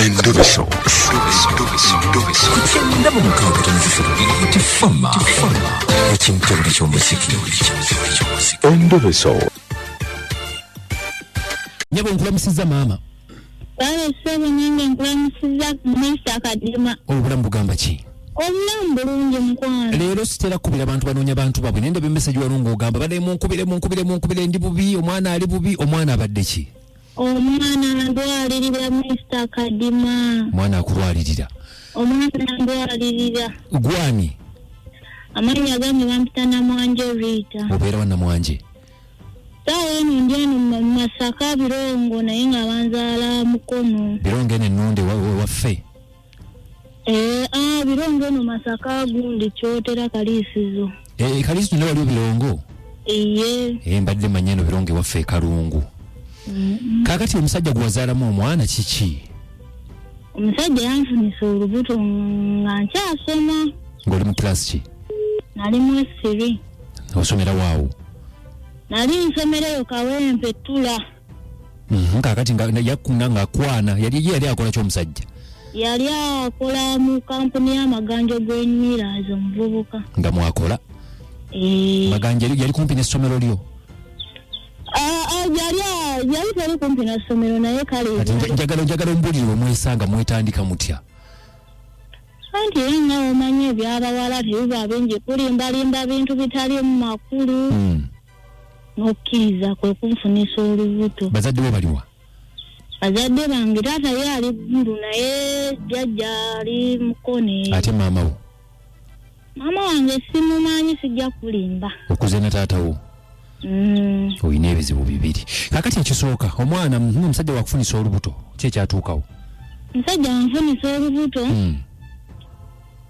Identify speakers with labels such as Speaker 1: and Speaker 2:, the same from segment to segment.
Speaker 1: Endobeso. Kugenda mu mukaaga tonzifiro tifama ekintu buli ky'omuziki. Endobeso.
Speaker 2: Nyabo nkulamusiza maama.
Speaker 3: Bale sebe nange nkulamusiza Mr. Kadima.
Speaker 2: Obulamu bugamba ki?
Speaker 3: Obulamu bulungi mukwano.
Speaker 2: Leero sitera kubira bantu banoonya bantu babwe nende bemesage walungo ogamba badde munkubire ndi bubi omwana ali bubi omwana abadde ki?
Speaker 3: Omwana ndwalirira Mr. Kadima.
Speaker 2: Mwana akulwalirira.
Speaker 3: Omwana ndwalirira.
Speaker 2: Gwani?
Speaker 3: Amanya gami bampita na Mwanje Rita.
Speaker 2: Obeera wa Namwanje?
Speaker 3: Sawa eno ndiano Masaka Birongo naye nga banzaala Mukono.
Speaker 2: Birongo ene nnunde waffe?
Speaker 3: Birongo eno Masaka gundi kyotera Kaliisizo.
Speaker 2: Kaliisizo ne waliwo Birongo?
Speaker 3: Iye.
Speaker 2: Mbadde manyi eno Birongo waffe Kalungu. Kakati omusajja gwazaalamu omwana kiki?
Speaker 3: Omusajja yanfunisa olubuto nga nkyasoma.
Speaker 2: Ng'oli mu kilasi ki?
Speaker 3: Nali mu S3.
Speaker 2: Osomera waawo?
Speaker 3: Nali nsomerayo Kawempe Tula.
Speaker 2: Kakati yakuna ng'akwana yali akola ky'omusajja?
Speaker 3: Yali akola mu kampuni y'amaganjo g'ennyirazo omuvubuka.
Speaker 2: Nga mwakola? Maganja yali kumpi n'essomero lyo?
Speaker 3: Yali tali kumpi n'essomero naye kale.
Speaker 2: Kati njagala ombulire mwesanga mwetandika mutya?
Speaker 3: Anti nga omanyi ebyabawala tebiba bingi kulimbalimba bintu bitali mu makulu. Nokkiriza kwe kunfunisa olubuto.
Speaker 2: Bazadde bo baliwa?
Speaker 3: Bazadde bange taata ye ali ggulu naye jjajja ali Mukone.
Speaker 2: Ate maama wo?
Speaker 3: Maama wange simumanyi sijja kulimba.
Speaker 2: Okuze na taata wo? Oyina ebizibu bibiri. Kakati ekisooka omwana omusajja wakufunisa olubuto ki ekyatuukawo?
Speaker 3: Omusajja wanfunisa olubuto.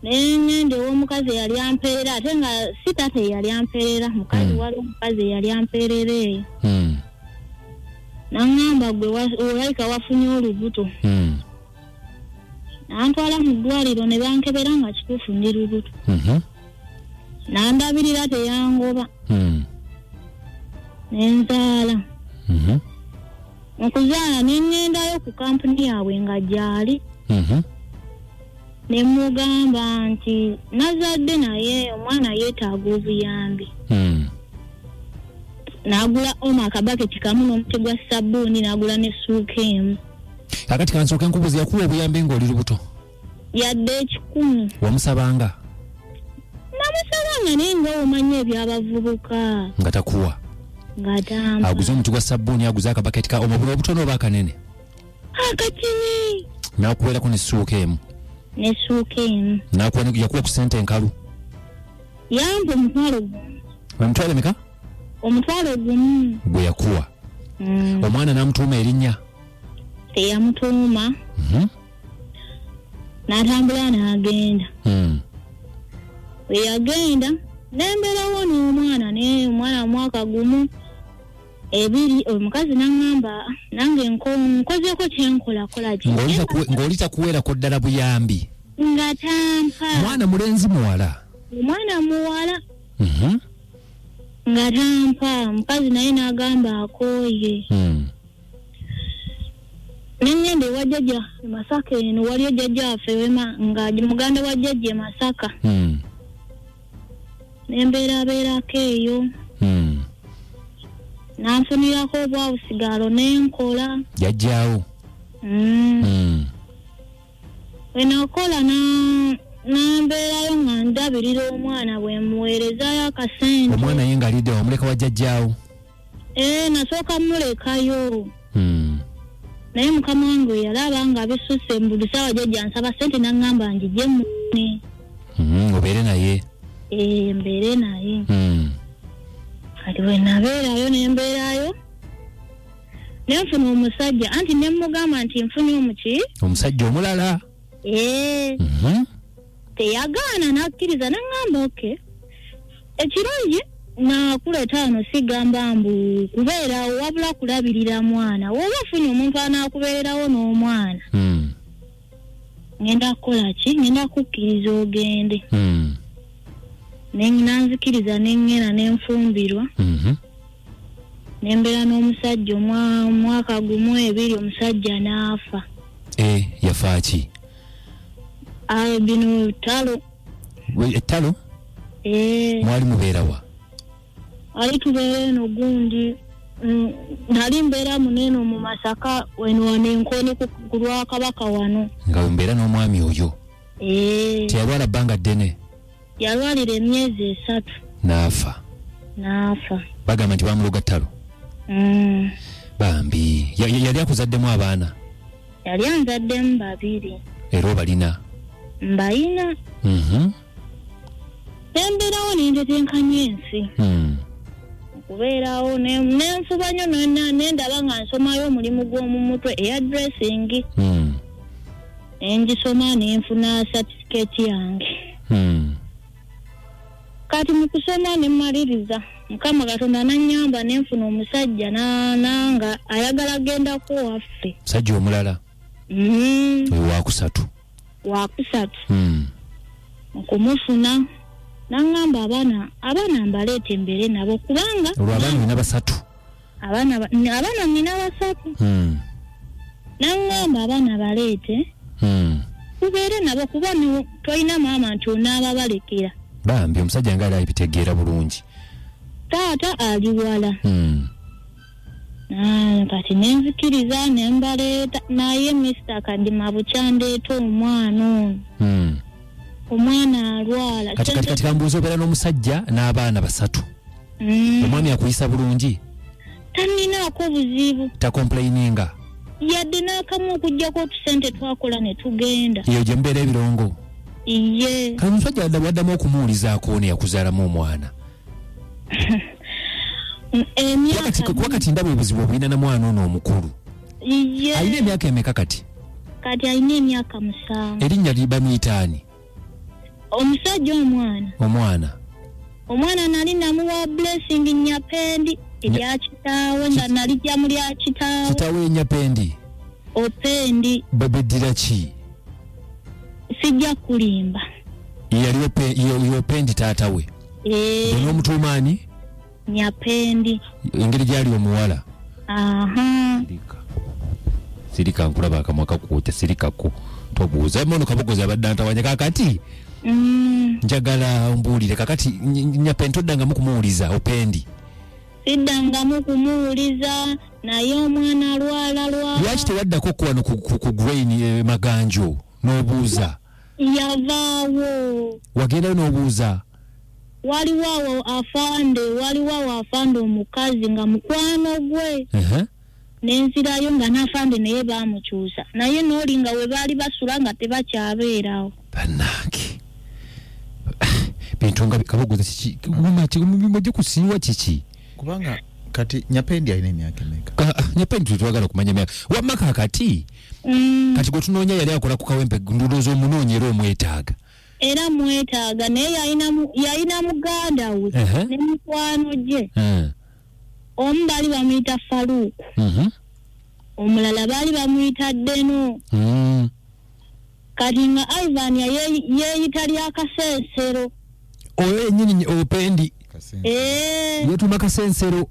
Speaker 3: Nengende w'omukazi yali ampeerera ate nga si taata yali ampeerera mukazi wali omukazi yali ampeerera eyo. Nangamba gwe olayika wafunye olubuto. Nantwala mu ddwaliro ne bankebera nga kituufu ndi lubuto. Nandabirira teyangoba. Nenzaala. Okuzaala nengendayo ku kampuni yaabwe nga gyali. Ne mugamba nti nazadde naye omwana yeetaaga obuyambi. N'agula oma akabaketi kamu n'omuti gwa sabbuuni n'agula n'essuuka emu.
Speaker 2: Kakati kansooke nkubuuza yakuwa obuyambi ng'oli lubuto?
Speaker 3: Yadde 10.
Speaker 2: Wamusabanga?
Speaker 3: Namusabanga naye nga omanyi eby'abavubuka.
Speaker 2: Nga takuwa?
Speaker 3: Nga tampa.
Speaker 2: Aguze omuti gwa sabbuuni aguze akabaketi ka omubuno obutono oba akanene?
Speaker 3: Akatini.
Speaker 2: N'akuweerako n'essuuka emu?
Speaker 3: N'essuuka emu.
Speaker 2: Yakuwa ku ssente enkalu?
Speaker 3: Yampa omutwalo gumu.
Speaker 2: Omutwalo meka?
Speaker 3: Omutwalo gumu.
Speaker 2: Gwe yakuwa? Omwana n'amutuuma erinnya?
Speaker 3: Teyamutuuma. N'atambula n'agenda. We yagenda nembeerawo n'omwana naye omwana mwaka gumu ebiri omukazi n'angamba nange nkozeeko kyenkolakola ki.
Speaker 2: Ng'oli takuweerako ddala buyambi?
Speaker 3: Nga tampa.
Speaker 2: Mwana mulenzi muwala?
Speaker 3: Omwana muwala. Nga tampa omukazi naye n'agamba akooye. Nengende ewa jjajja Masaka eno waliyo jjajja waffe wema nga muganda wa jjajja e Masaka. Nembeerabeerako eyo. Nanfunirako obwabusigalo n'enkola.
Speaker 2: Jjajjaawo?
Speaker 3: We nakola nambeerayo nga ndabirira omwana bwe muweerezayo akasente.
Speaker 2: Omwana ye ng'alidde wamuleka wa jjajjaawo?
Speaker 3: Nasooka mulekayo. Naye mukama wange yalaba nga bisusse buli ssaawa jjajja nsaba ssente n'angamba njije mune.
Speaker 2: Obeere naye?
Speaker 3: Mbeere naye. Kati bwe nabeerayo nembeerayo nenfuna omusajja anti nemugamba nti nfunye omuki?
Speaker 2: Omusajja omulala?
Speaker 3: Teyagaana n'akkiriza n'angamba oke ekirungi nakuleeta wano sigamba mbu kubeerawo wabula kulabirira mwana woba ofunye omuntu anaakubeerawo n'omwana ngenda kukola ki? Ngenda kukkiriza ogende. Nanzikiriza nengena nenfumbirwa. Nembeera n'omusajja omwaka gumu ebiri omusajja n'afa.
Speaker 2: Yafaaki.
Speaker 3: Bino talo.
Speaker 2: Ettalo? Mwali mubeerawa?
Speaker 3: Ali tubeera eno gundi. Nali mbeera muneno mu Masaka wano enkoni ku lwa Kabaka wano.
Speaker 2: Nga mbeera n'omwami oyo? Teyalwala bbanga ddene?
Speaker 3: Yalwalira emyezi 3. Naafa.
Speaker 2: Bagamba nti bamuloga ttalo? Bambi. Yali akuzaddemu abaana?
Speaker 3: Yali anzaddemu 2.
Speaker 2: Era obalina?
Speaker 3: Mbalina. Nembeerawo nentetenkanya ensi. Kubeerawo nenfuba nnyo nendaba nga nsomayo omulimu gw'omu mutwe eya dressing. Nengisoma nenfuna certificate yange. Kati mu kusoma nemmaliriza Mukama Katonda nannyamba nenfuna omusajja nanga ayagala gendako waffe.
Speaker 2: Musajja omulala? Wakusatu.
Speaker 3: Okumufuna nangamba abaana mbaleete mbere nabo kubanga
Speaker 2: olw'abaana nina 3.
Speaker 3: abaana nina 3. Nangamba abaana baleete tubeere nabo kuba tolina maama nti onaaba balekera.
Speaker 2: Bambi omusajja nga ali abitegeera bulungi.
Speaker 3: Taata ali wala. Kati nenzikiriza nembaleeta naye Mr. Kadima bukyandeeta omwana ono. Omwana alwala.
Speaker 2: Kati kambuuza obeera n'omusajja n'abaana 3. Omwami akuyisa bulungi?
Speaker 3: Taninaako buzibu.
Speaker 2: Takomplaininga?
Speaker 3: Yadde n'akamu okuggyako otusente twakola ne tugenda.
Speaker 2: Iyo gye mubeera ebirongo?
Speaker 3: Iye.
Speaker 2: Kati omusajja waddamu okumuwulizaako ne yakuzaalamu omwana? Wakati ndaba obuzibu obulina na mwana ono omukulu.
Speaker 3: Iye.
Speaker 2: Alina emyaka emeka kati?
Speaker 3: Kati alina emyaka 7.
Speaker 2: Erinnya libamuyita ani?
Speaker 3: Omusajja omwana nali namuwa blessing Nyapendi erya kitaawe nga nali jamu lya kitaawe.
Speaker 2: Kitaawe Nyapendi?
Speaker 3: Opendi.
Speaker 2: Beddira ki?
Speaker 3: Sijja kulimba.
Speaker 2: Yali Opendi taata we? N'omutuumaani?
Speaker 3: Nyapendi.
Speaker 2: Engeri gyali omuwala? Sirika nkulaba akamwa kakuuta sirikako. Tobuuza mono kabogoza abadde antawanya kakati. Njagala mbuulire kakati Nyapendi toddangamu kumuwuliza Opendi?
Speaker 3: Siddangamu kumuwuliza naye omwana alwala.
Speaker 2: Lwaki tewaddako kuwano ku grain Maganjo n'obuuza?
Speaker 3: Yavaawo.
Speaker 2: Wagendayo n'obuuza?
Speaker 3: Waliwo afande omukazi nga mukwano gwe. Nenzirayo nga n'afande naye baamukyusa naye n'oli nga we baali basula nga tebakyabeerawo.
Speaker 2: Bannange bintu nga kabogoza kiki mujje kusiiwa kiki?
Speaker 4: Kubanga kati Nyapendi alina emyaka emeka?
Speaker 2: Nyapendi twagala kumanya emyaka wamma kakati. Kati gwe tunoonya yali akola ku kawempe ndowooza omunoonya era omwetaaga.
Speaker 3: Era mwetaaga naye yalina muganda we ne mukwano gye. Omu baali bamuyita Faluku. Omulala baali bamuyita Deno. Kati nga Ivan yeeyita lya Kasensero.
Speaker 2: Oyo yennyini Opendi? Yeetuma Kasensero.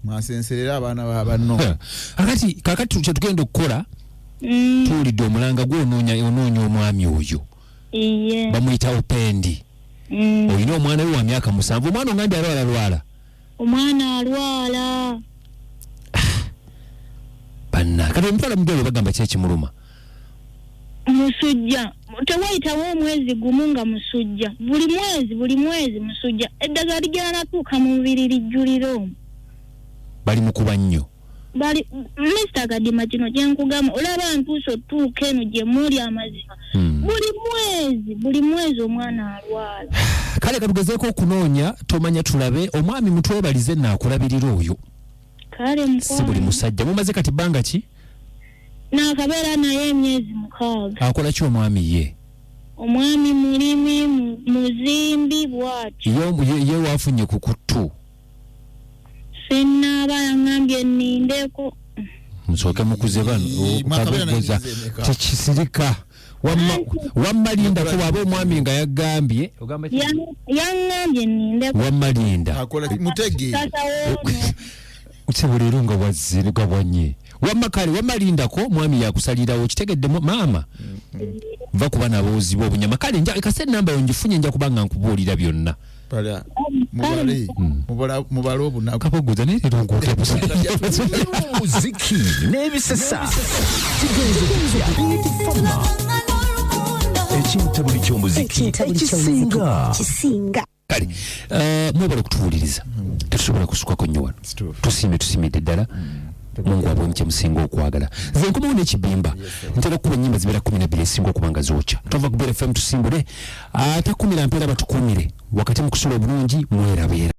Speaker 4: Mwasenserera abaana ba banno.
Speaker 2: Kakati kye tugenda okukola tuwulidde omulanga gw'onoonya omwami oyo. Bamuyita Opendi. Olina omwana we wa myaka 7. Omwana ongandi alwala?
Speaker 3: Omwana alwala.
Speaker 2: Banna kati omutwala mugalo bagamba ki ekimuluma?
Speaker 3: Musujja. Tewayitawo omwezi gumu nga musujja. Buli mwezi musujja. Eddagala ligenda natuuka mu mubiri lijjulira omwo.
Speaker 2: Bali mukuba nnyo.
Speaker 3: Mr. Kadima kino kyenkugamba olaba ntuusa otuuka eno gye muli amazima. Buli mwezi omwana alwala.
Speaker 2: Kale katugezeeko okunoonya tomanya tulabe omwami mutwebalize naakulabirira oyo.
Speaker 3: Kale mukwa.
Speaker 2: Si buli musajja. Mumaze kati bbanga ki?
Speaker 3: Naakabeera naye emyezi 6.
Speaker 2: Akola ki omwami ye?
Speaker 3: Omwami mulimi muzimbi bw'ati.
Speaker 2: Ye waafunye ku kuttu.
Speaker 3: Sinnaaba yangambye nnindeko.
Speaker 2: Musooke mukuze bano kabogoza tekisirika wammalinda ko bw'aba omwami nga yagambye
Speaker 3: yangambye nnindeko.
Speaker 2: Wammalinda
Speaker 4: akola mutege
Speaker 2: Utsebulirunga waziruka bwanye. Wamakali wamalindako mwami yakusalirawo kitegedde maama. Va kuba nabozi bo bunyama kale nja ikase namba yonjifunye nja kubanga nkubuulira byonna.
Speaker 4: Pala mubale obunaku
Speaker 2: kapoguza ne rongo tebusa.
Speaker 1: Muziki n'ebisesa. Fama. Ekintu buli ky'omuziki ekisinga.
Speaker 2: Kale mwebala kutuwuliriza. Tetusobola kusukako nnyo wano. Tusimidde ddala. Mungu abonye musingo okwagala. Nze nkomawo n'ekibimba. Ntera kuba nnyimba zibeera 12 esinga okubanga zookya. Tova ku Bell FM tusimbule. Ate 10 mpeera batukumire. Wakati mu kusula obulungi mwerabeera.